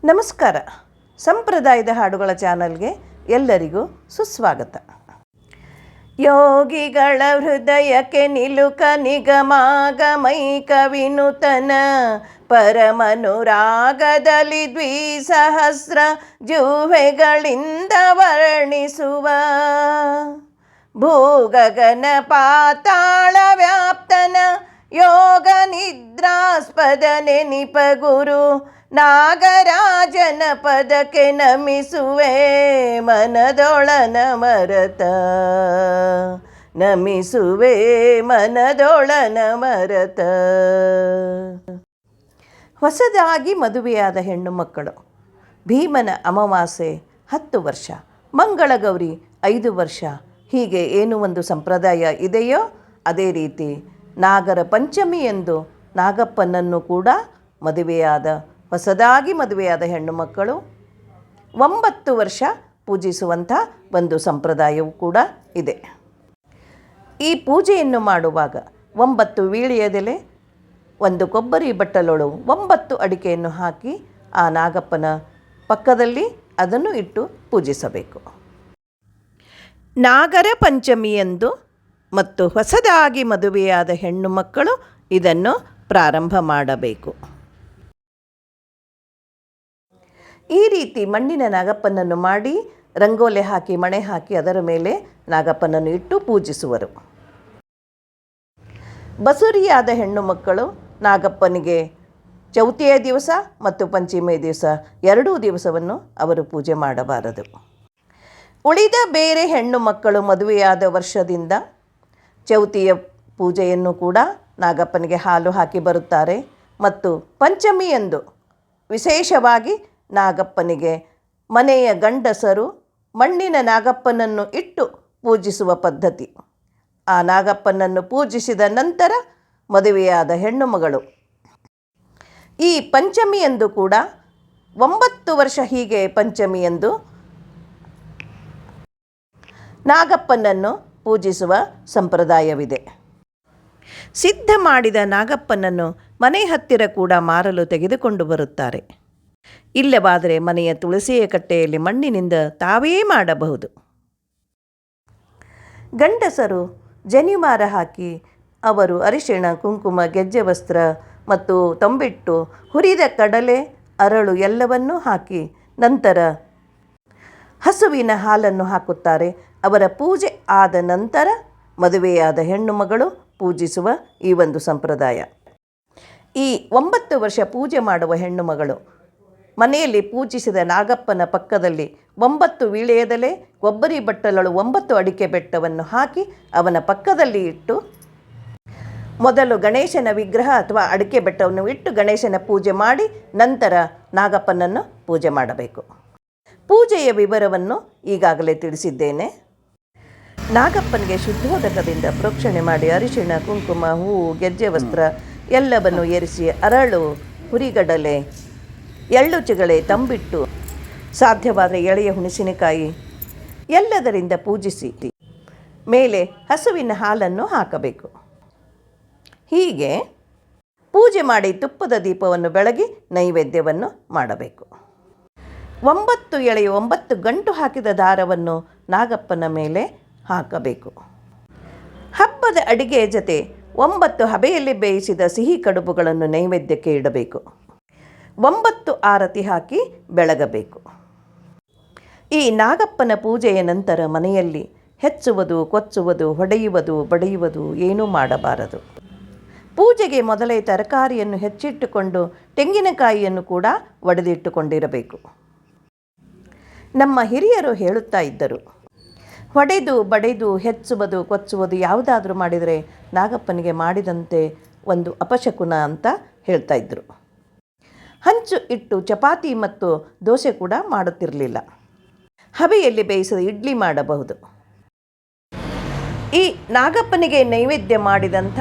ನಮಸ್ಕಾರ. ಸಂಪ್ರದಾಯದ ಹಾಡುಗಳ ಚಾನಲ್ಗೆ ಎಲ್ಲರಿಗೂ ಸುಸ್ವಾಗತ. ಯೋಗಿಗಳ ಹೃದಯಕ್ಕೆ ನಿಲುಕ ನಿಗಮಾಗಮೈಕ ವಿನುತನ ಪರಮನುರಾಗದಲ್ಲಿ ದ್ವಿಸಹಸ್ರ ಜುಹೆಗಳಿಂದ ವರ್ಣಿಸುವ ಭೂಗಗನ ಪಾತಾಳ ವ್ಯಾಪ್ತನ ಯೋಗ ನಿದ್ರಾಸ್ಪದ ನೆನಿಪ ಗುರು ನಾಗರಾಜನ ಪದಕ್ಕೆ ನಮಿಸುವೆ ಮನದೊಳನ ಮರತ ನಮಿಸುವೆ ಮನದೊಳನ ಮರತ. ಹೊಸದಾಗಿ ಮದುವೆಯಾದ ಹೆಣ್ಣು ಮಕ್ಕಳು ಭೀಮನ ಅಮಾವಾಸ್ಯೆ 10 ವರ್ಷ, ಮಂಗಳಗೌರಿ 5 ವರ್ಷ, ಹೀಗೆ ಏನು ಒಂದು ಸಂಪ್ರದಾಯ ಇದೆಯೋ ಅದೇ ರೀತಿ ನಾಗರ ಪಂಚಮಿ ಎಂದು ನಾಗಪ್ಪನನ್ನು ಕೂಡ ಹೊಸದಾಗಿ ಮದುವೆಯಾದ ಹೆಣ್ಣು ಮಕ್ಕಳು 9 ವರ್ಷ ಪೂಜಿಸುವಂಥ ಒಂದು ಸಂಪ್ರದಾಯವೂ ಕೂಡ ಇದೆ. ಈ ಪೂಜೆಯನ್ನು ಮಾಡುವಾಗ 9 ವೀಳ್ಯದೆಲೆ, 1 ಕೊಬ್ಬರಿ ಬಟ್ಟಲೊಳು 9 ಅಡಿಕೆಯನ್ನು ಹಾಕಿ ಆ ನಾಗಪ್ಪನ ಪಕ್ಕದಲ್ಲಿ ಅದನ್ನು ಇಟ್ಟು ಪೂಜಿಸಬೇಕು. ನಾಗರ ಪಂಚಮಿಯಂದು ಮತ್ತು ಹೊಸದಾಗಿ ಮದುವೆಯಾದ ಹೆಣ್ಣು ಮಕ್ಕಳು ಇದನ್ನು ಪ್ರಾರಂಭ ಮಾಡಬೇಕು. ಈ ರೀತಿ ಮಣ್ಣಿನ ನಾಗಪ್ಪನನ್ನು ಮಾಡಿ ರಂಗೋಲೆ ಹಾಕಿ ಮಣೆ ಹಾಕಿ ಅದರ ಮೇಲೆ ನಾಗಪ್ಪನನ್ನು ಇಟ್ಟು ಪೂಜಿಸುವರು. ಬಸುರಿಯಾದ ಹೆಣ್ಣು ಮಕ್ಕಳು ನಾಗಪ್ಪನಿಗೆ ಚೌತಿಯ ದಿವಸ ಮತ್ತು ಪಂಚಮಿಯ ದಿವಸ 2 ದಿವಸವನ್ನು ಅವರು ಪೂಜೆ ಮಾಡಬಾರದು. ಉಳಿದ ಬೇರೆ ಹೆಣ್ಣು ಮಕ್ಕಳು ಮದುವೆಯಾದ ವರ್ಷದಿಂದ ಚೌತಿಯ ಪೂಜೆಯನ್ನು ಕೂಡ ನಾಗಪ್ಪನಿಗೆ ಹಾಲು ಹಾಕಿ ಬರುತ್ತಾರೆ ಮತ್ತು ಪಂಚಮಿಯಂದು ವಿಶೇಷವಾಗಿ ನಾಗಪ್ಪನಿಗೆ ಮನೆಯ ಗಂಡಸರು ಮಣ್ಣಿನ ನಾಗಪ್ಪನನ್ನು ಇಟ್ಟು ಪೂಜಿಸುವ ಪದ್ಧತಿ. ಆ ನಾಗಪ್ಪನನ್ನು ಪೂಜಿಸಿದ ನಂತರ ಮದುವೆಯಾದ ಹೆಣ್ಣು ಮಗಳು ಈ ಪಂಚಮಿಯಂದು ಕೂಡ 9 ವರ್ಷ ಹೀಗೆ ಪಂಚಮಿಯಂದು ನಾಗಪ್ಪನನ್ನು ಪೂಜಿಸುವ ಸಂಪ್ರದಾಯವಿದೆ. ಸಿದ್ಧ ಮಾಡಿದ ನಾಗಪ್ಪನನ್ನು ಮನೆ ಹತ್ತಿರ ಕೂಡ ಮಾರಲು ತೆಗೆದುಕೊಂಡು ಬರುತ್ತಾರೆ. ಇಲ್ಲವಾದರೆ ಮನೆಯ ತುಳಸಿಯ ಕಟ್ಟೆಯಲ್ಲಿ ಮಣ್ಣಿನಿಂದ ತಾವೇ ಮಾಡಬಹುದು. ಗಂಡಸರು ಜನಿವಾರ ಹಾಕಿ ಅವರು ಅರಿಶಿಣ, ಕುಂಕುಮ, ಗೆಜ್ಜೆ ವಸ್ತ್ರ ಮತ್ತು ತಂಬಿಟ್ಟು, ಹುರಿದ ಕಡಲೆ, ಅರಳು ಎಲ್ಲವನ್ನೂ ಹಾಕಿ ನಂತರ ಹಸುವಿನ ಹಾಲನ್ನು ಹಾಕುತ್ತಾರೆ. ಅವರ ಪೂಜೆ ಆದ ನಂತರ ಮದುವೆಯಾದ ಹೆಣ್ಣು ಮಗಳು ಪೂಜಿಸುವ ಈ ಒಂದು ಸಂಪ್ರದಾಯ. ಈ 9 ವರ್ಷ ಪೂಜೆ ಮಾಡುವ ಹೆಣ್ಣು ಮಗಳು ಮನೆಯಲ್ಲಿ ಪೂಜಿಸಿದ ನಾಗಪ್ಪನ ಪಕ್ಕದಲ್ಲಿ 9 ವೀಳ್ಯದೆಲೆ, ಕೊಬ್ಬರಿ ಬಟ್ಟಲಳು 9 ಅಡಿಕೆ ಬೆಟ್ಟವನ್ನು ಹಾಕಿ ಅವನ ಪಕ್ಕದಲ್ಲಿ ಇಟ್ಟು ಮೊದಲು ಗಣೇಶನ ವಿಗ್ರಹ ಅಥವಾ ಅಡಿಕೆ ಬೆಟ್ಟವನ್ನು ಇಟ್ಟು ಗಣೇಶನ ಪೂಜೆ ಮಾಡಿ ನಂತರ ನಾಗಪ್ಪನನ್ನು ಪೂಜೆ ಮಾಡಬೇಕು. ಪೂಜೆಯ ವಿವರವನ್ನು ಈಗಾಗಲೇ ತಿಳಿಸಿದ್ದೇನೆ. ನಾಗಪ್ಪನಿಗೆ ಶುದ್ಧೋದಕದಿಂದ ಪ್ರೋಕ್ಷಣೆ ಮಾಡಿ ಅರಿಶಿಣ, ಕುಂಕುಮ, ಹೂವು, ಗೆಜ್ಜೆ ವಸ್ತ್ರ ಎಲ್ಲವನ್ನು ಏರಿಸಿ ಅರಳು, ಹುರಿಗಡಲೆ, ಎಳ್ಳು ಚಿಗಳೆ, ತಂಬಿಟ್ಟು, ಸಾಧ್ಯವಾದರೆ ಎಳೆಯ ಹುಣಸಿನಕಾಯಿ ಎಲ್ಲದರಿಂದ ಪೂಜಿಸಿ ಮೇಲೆ ಹಸುವಿನ ಹಾಲನ್ನು ಹಾಕಬೇಕು. ಹೀಗೆ ಪೂಜೆ ಮಾಡಿ ತುಪ್ಪದ ದೀಪವನ್ನು ಬೆಳಗಿ ನೈವೇದ್ಯವನ್ನು ಮಾಡಬೇಕು. 9 ಎಳೆಯ 9 ಗಂಟು ಹಾಕಿದ ದಾರವನ್ನು ನಾಗಪ್ಪನ ಮೇಲೆ ಹಾಕಬೇಕು. ಹಬ್ಬದ ಅಡಿಗೆಯ ಜೊತೆ 9 ಹಬೆಯಲ್ಲಿ ಬೇಯಿಸಿದ ಸಿಹಿ ಕಡುಬುಗಳನ್ನು ನೈವೇದ್ಯಕ್ಕೆ ಇಡಬೇಕು. 9 ಆರತಿ ಹಾಕಿ ಬೆಳಗಬೇಕು. ಈ ನಾಗಪ್ಪನ ಪೂಜೆಯ ನಂತರ ಮನೆಯಲ್ಲಿ ಹೆಚ್ಚುವುದು, ಕೊಚ್ಚುವುದು, ಹೊಡೆಯುವುದು, ಬಡಿಯುವುದು ಏನೂ ಮಾಡಬಾರದು. ಪೂಜೆಗೆ ಮೊದಲೇ ತರಕಾರಿಯನ್ನು ಹೆಚ್ಚಿಟ್ಟುಕೊಂಡು ತೆಂಗಿನಕಾಯಿಯನ್ನು ಕೂಡ ಒಡೆದಿಟ್ಟುಕೊಂಡಿರಬೇಕು. ನಮ್ಮ ಹಿರಿಯರು ಹೇಳುತ್ತಾ ಇದ್ದರು, ಹೊಡೆದು ಬಡೆದು ಹೆಚ್ಚುವುದು ಕೊಚ್ಚುವುದು ಯಾವುದಾದ್ರೂ ಮಾಡಿದರೆ ನಾಗಪ್ಪನಿಗೆ ಮಾಡಿದಂತೆ ಒಂದು ಅಪಶಕುನ ಅಂತ ಹೇಳ್ತಾ ಇದ್ದರು. ಹಂಚು ಇಟ್ಟು ಚಪಾತಿ ಮತ್ತು ದೋಸೆ ಕೂಡ ಮಾಡುತ್ತಿರಲಿಲ್ಲ. ಹಬೆಯಲ್ಲಿ ಬೇಯಿಸಿದ ಇಡ್ಲಿ ಮಾಡಬಹುದು. ಈ ನಾಗಪ್ಪನಿಗೆ ನೈವೇದ್ಯ ಮಾಡಿದಂಥ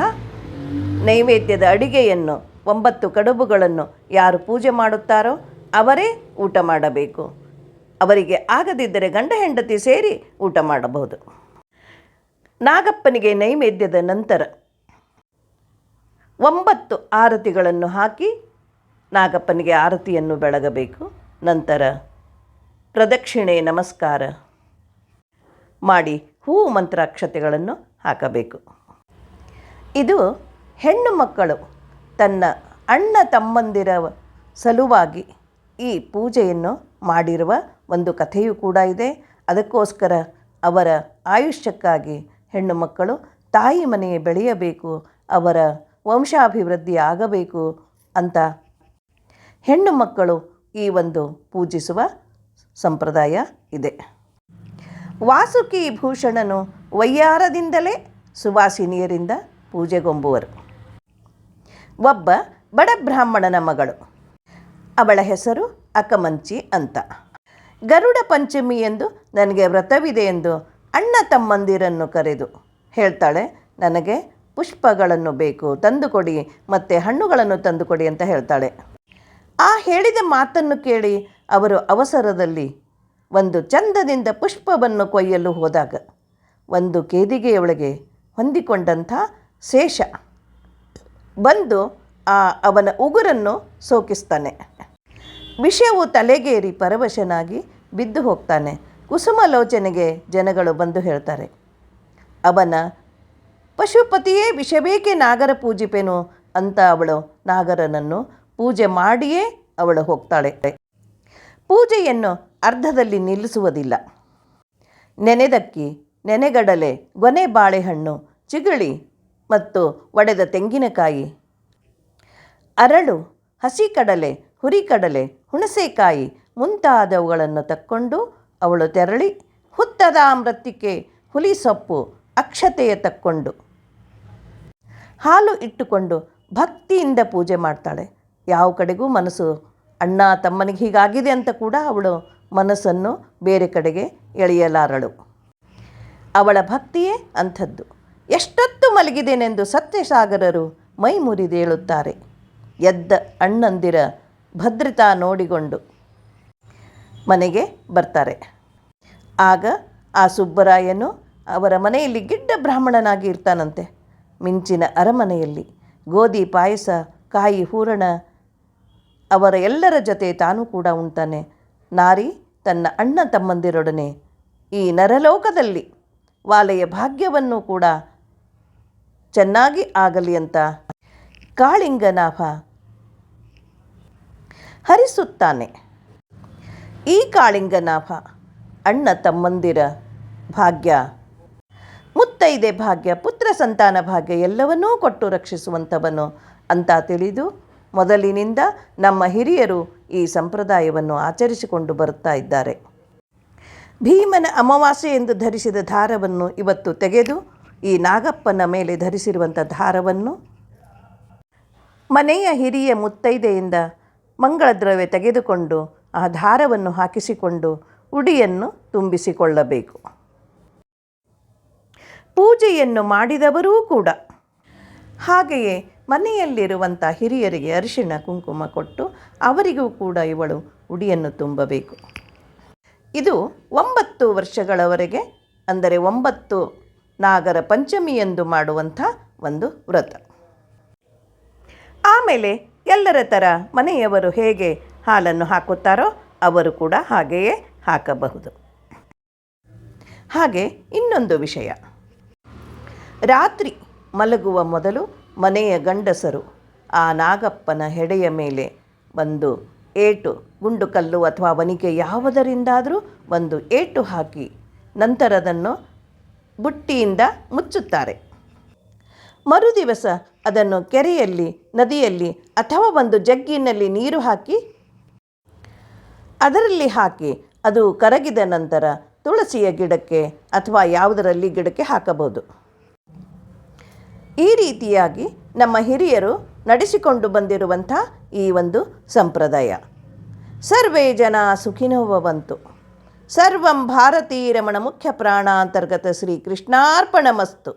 ನೈವೇದ್ಯದ ಅಡಿಗೆಯನ್ನು 9 ಕಡುಬುಗಳನ್ನು ಯಾರು ಪೂಜೆ ಮಾಡುತ್ತಾರೋ ಅವರೇ ಊಟ ಮಾಡಬೇಕು. ಅವರಿಗೆ ಆಗದಿದ್ದರೆ ಗಂಡ ಹೆಂಡತಿ ಸೇರಿ ಊಟ ಮಾಡಬಹುದು. ನಾಗಪ್ಪನಿಗೆ ನೈವೇದ್ಯದ ನಂತರ 9 ಆರತಿಗಳನ್ನು ಹಾಕಿ ನಾಗಪ್ಪನಿಗೆ ಆರತಿಯನ್ನು ಬೆಳಗಬೇಕು. ನಂತರ ಪ್ರದಕ್ಷಿಣೆ ನಮಸ್ಕಾರ ಮಾಡಿ ಹೂವು ಮಂತ್ರಾಕ್ಷತೆಗಳನ್ನು ಹಾಕಬೇಕು. ಇದು ಹೆಣ್ಣು ಮಕ್ಕಳು ತನ್ನ ಅಣ್ಣ ತಮ್ಮಂದಿರ ಸಲುವಾಗಿ ಈ ಪೂಜೆಯನ್ನು ಮಾಡಿರುವ ಒಂದು ಕಥೆಯೂ ಕೂಡ ಇದೆ. ಅದಕ್ಕೋಸ್ಕರ ಅವರ ಆಯುಷ್ಯಕ್ಕಾಗಿ ಹೆಣ್ಣು ಮಕ್ಕಳು ತಾಯಿ ಮನೆಯೇ ಬೆಳೆಯಬೇಕು, ಅವರ ವಂಶಾಭಿವೃದ್ಧಿ ಆಗಬೇಕು ಅಂತ ಹೆಣ್ಣು ಮಕ್ಕಳು ಈ ಒಂದು ಪೂಜಿಸುವ ಸಂಪ್ರದಾಯ ಇದೆ. ವಾಸುಕಿ ಭೂಷಣನು ವಯ್ಯಾರದಿಂದಲೇ ಸುವಾಸಿನಿಯರಿಂದ ಪೂಜೆಗೊಂಬುವರು. ಒಬ್ಬ ಬಡ ಬ್ರಾಹ್ಮಣನ ಮಗಳು, ಅವಳ ಹೆಸರು ಅಕಮಂಚಿ ಅಂತ. ಗರುಡ ಪಂಚಮಿ ಎಂದು ನನಗೆ ವ್ರತವಿದೆ ಎಂದು ಅಣ್ಣ ತಮ್ಮಂದಿರನ್ನು ಕರೆದು ಹೇಳ್ತಾಳೆ, ನನಗೆ ಪುಷ್ಪಗಳನ್ನು ಬೇಕು, ತಂದುಕೊಡಿ, ಮತ್ತು ಹಣ್ಣುಗಳನ್ನು ತಂದುಕೊಡಿ ಅಂತ ಹೇಳ್ತಾಳೆ. ಆ ಹೇಳಿದ ಮಾತನ್ನು ಕೇಳಿ ಅವರು ಅವಸರದಲ್ಲಿ ಒಂದು ಚಂದದಿಂದ ಪುಷ್ಪವನ್ನು ಕೊಯ್ಯಲು ಹೋದಾಗ ಒಂದು ಕೇದಿಗೆಯೊಳಗೆ ಹೊಂದಿಕೊಂಡಂಥ ಶೇಷ ಬಂದು ಅವನ ಉಗುರನ್ನು ಸೋಕಿಸ್ತಾನೆ. ವಿಷವು ತಲೆಗೇರಿ ಪರವಶನಾಗಿ ಬಿದ್ದು ಹೋಗ್ತಾನೆ. ಕುಸುಮಲೋಚನೆಗೆ ಜನಗಳು ಬಂದು ಹೇಳ್ತಾರೆ, ಅವನ ಪಶುಪತಿಯೇ ವಿಷಬೇಕೆ ನಾಗರ ಪೂಜಿಪೆನು ಅಂತ ಅವಳು ನಾಗರನನ್ನು ಪೂಜೆ ಮಾಡಿಯೇ ಅವಳು ಹೋಗ್ತಾಳೆ. ಪೂಜೆಯನ್ನು ಅರ್ಧದಲ್ಲಿ ನಿಲ್ಲಿಸುವುದಿಲ್ಲ. ನೆನೆದಕ್ಕಿ, ನೆನೆಗಡಲೆ, ಗೊನೆ ಬಾಳೆಹಣ್ಣು, ಚಿಗಳಿ ಮತ್ತು ಒಡೆದ ತೆಂಗಿನಕಾಯಿ, ಅರಳು, ಹಸಿ ಕಡಲೆ, ಹುರಿಕಡಲೆ, ಹುಣಸೆಕಾಯಿ ಮುಂತಾದವುಗಳನ್ನು ತಕ್ಕೊಂಡು ಅವಳು ತೆರಳಿ ಹುತ್ತದ ಮೃತ್ತಿಕೆ, ಹುಲಿಸೊಪ್ಪು, ಅಕ್ಷತೆಯ ತಕ್ಕೊಂಡು ಹಾಲು ಇಟ್ಟುಕೊಂಡು ಭಕ್ತಿಯಿಂದ ಪೂಜೆ ಮಾಡ್ತಾಳೆ. ಯಾವ ಕಡೆಗೂ ಮನಸ್ಸು ಅಣ್ಣ ತಮ್ಮನಿಗೆ ಹೀಗಾಗಿದೆ ಅಂತ ಕೂಡ ಅವಳು ಮನಸ್ಸನ್ನು ಬೇರೆ ಕಡೆಗೆ ಎಳೆಯಲಾರಳು. ಅವಳ ಭಕ್ತಿಯೇ ಅಂಥದ್ದು. ಎಷ್ಟೊತ್ತು ಮಲಗಿದೆನೆಂದು ಸತ್ಯಸಾಗರರು ಮೈ ಮುರಿದೇಳುತ್ತಾರೆ. ಎದ್ದ ಅಣ್ಣಂದಿರ ಭದ್ರತಾ ನೋಡಿಕೊಂಡು ಮನೆಗೆ ಬರ್ತಾರೆ. ಆಗ ಆ ಸುಬ್ಬರಾಯನು ಅವರ ಮನೆಯಲ್ಲಿ ಗಿಡ್ಡ ಬ್ರಾಹ್ಮಣನಾಗಿ ಇರ್ತಾನಂತೆ. ಮಿಂಚಿನ ಅರಮನೆಯಲ್ಲಿ ಗೋಧಿ ಪಾಯಸ, ಕಾಯಿ ಹೂರಣ ಅವರ ಎಲ್ಲರ ಜೊತೆ ತಾನೂ ಕೂಡ ಉಣ್ತಾನೆ. ನಾರಿ ತನ್ನ ಅಣ್ಣ ತಮ್ಮಂದಿರೊಡನೆ ಈ ನರಲೋಕದಲ್ಲಿ ವಾಲೆಯ ಭಾಗ್ಯವನ್ನು ಕೂಡ ಚೆನ್ನಾಗಿ ಆಗಲಿ ಅಂತ ಕಾಳಿಂಗನಾಭ ಹರಿಸುತ್ತಾನೆ. ಈ ಕಾಳಿಂಗನಾಭ ಅಣ್ಣ ತಮ್ಮಂದಿರ ಭಾಗ್ಯ, ಮುತ್ತೈದೆ ಭಾಗ್ಯ, ಪುತ್ರ ಸಂತಾನ ಭಾಗ್ಯ ಎಲ್ಲವನ್ನೂ ಕೊಟ್ಟು ರಕ್ಷಿಸುವಂಥವನು ಅಂತ ತಿಳಿದು ಮೊದಲಿನಿಂದ ನಮ್ಮ ಹಿರಿಯರು ಈ ಸಂಪ್ರದಾಯವನ್ನು ಆಚರಿಸಿಕೊಂಡು ಬರುತ್ತಾ ಇದ್ದಾರೆ. ಭೀಮನ ಅಮಾವಾಸ್ಯೆ ಎಂದು ಧರಿಸಿದ ದಾರವನ್ನು ಇವತ್ತು ತೆಗೆದು ಈ ನಾಗಪ್ಪನ ಮೇಲೆ ಧರಿಸಿರುವಂಥ ದಾರವನ್ನು ಮನೆಯ ಹಿರಿಯ ಮುತ್ತೈದೆಯಿಂದ ಮಂಗಳ ದ್ರವ್ಯ ತೆಗೆದುಕೊಂಡು ಆ ದಾರವನ್ನು ಹಾಕಿಸಿಕೊಂಡು ಉಡಿಯನ್ನು ತುಂಬಿಸಿಕೊಳ್ಳಬೇಕು. ಪೂಜೆಯನ್ನು ಮಾಡಿದವರೂ ಕೂಡ ಹಾಗೆಯೇ ಮನೆಯಲ್ಲಿರುವಂಥ ಹಿರಿಯರಿಗೆ ಅರಿಶಿಣ ಕುಂಕುಮ ಕೊಟ್ಟು ಅವರಿಗೂ ಕೂಡ ಇವಳು ಉಡಿಯನ್ನು ತುಂಬಬೇಕು. ಇದು 9 ವರ್ಷಗಳವರೆಗೆ, ಅಂದರೆ 9 ನಾಗರ ಪಂಚಮಿ ಎಂದು ಮಾಡುವಂಥ ಒಂದು ವ್ರತ. ಆಮೇಲೆ ಎಲ್ಲರ ಥರ ಮನೆಯವರು ಹೇಗೆ ಹಾಲನ್ನು ಹಾಕುತ್ತಾರೋ ಅವರು ಕೂಡ ಹಾಗೆಯೇ ಹಾಕಬಹುದು. ಹಾಗೆ ಇನ್ನೊಂದು ವಿಷಯ, ರಾತ್ರಿ ಮಲಗುವ ಮೊದಲು ಮನೆಯ ಗಂಡಸರು ಆ ನಾಗಪ್ಪನ ಹೆಡೆಯ ಮೇಲೆ ಒಂದು ಏಟು, ಗುಂಡು ಕಲ್ಲು ಅಥವಾ ವನಿಕೆ ಯಾವುದರಿಂದಾದರೂ ಒಂದು ಏಟು ಹಾಕಿ ನಂತರ ಅದನ್ನು ಬುಟ್ಟಿಯಿಂದ ಮುಚ್ಚುತ್ತಾರೆ. ಮರುದಿವಸ ಅದನ್ನು ಕೆರೆಯಲ್ಲಿ, ನದಿಯಲ್ಲಿ ಅಥವಾ ಒಂದು ಜಗ್ಗಿನಲ್ಲಿ ನೀರು ಹಾಕಿ ಅದರಲ್ಲಿ ಹಾಕಿ ಅದು ಕರಗಿದ ನಂತರ ತುಳಸಿಯ ಗಿಡಕ್ಕೆ ಅಥವಾ ಯಾವುದರಲ್ಲಿ ಗಿಡಕ್ಕೆ ಹಾಕಬಹುದು. ಈ ರೀತಿಯಾಗಿ ನಮ್ಮ ಹಿರಿಯರು ನಡೆಸಿಕೊಂಡು ಬಂದಿರುವಂಥ ಈ ಒಂದು ಸಂಪ್ರದಾಯ. ಸರ್ವೇ ಜನ ಸುಖಿನೋ ಭವಂತು. ಸರ್ವಂ ಭಾರತೀ ರಮಣ ಮುಖ್ಯ ಪ್ರಾಣಾಂತರ್ಗತ ಶ್ರೀ ಕೃಷ್ಣಾರ್ಪಣಮಸ್ತು.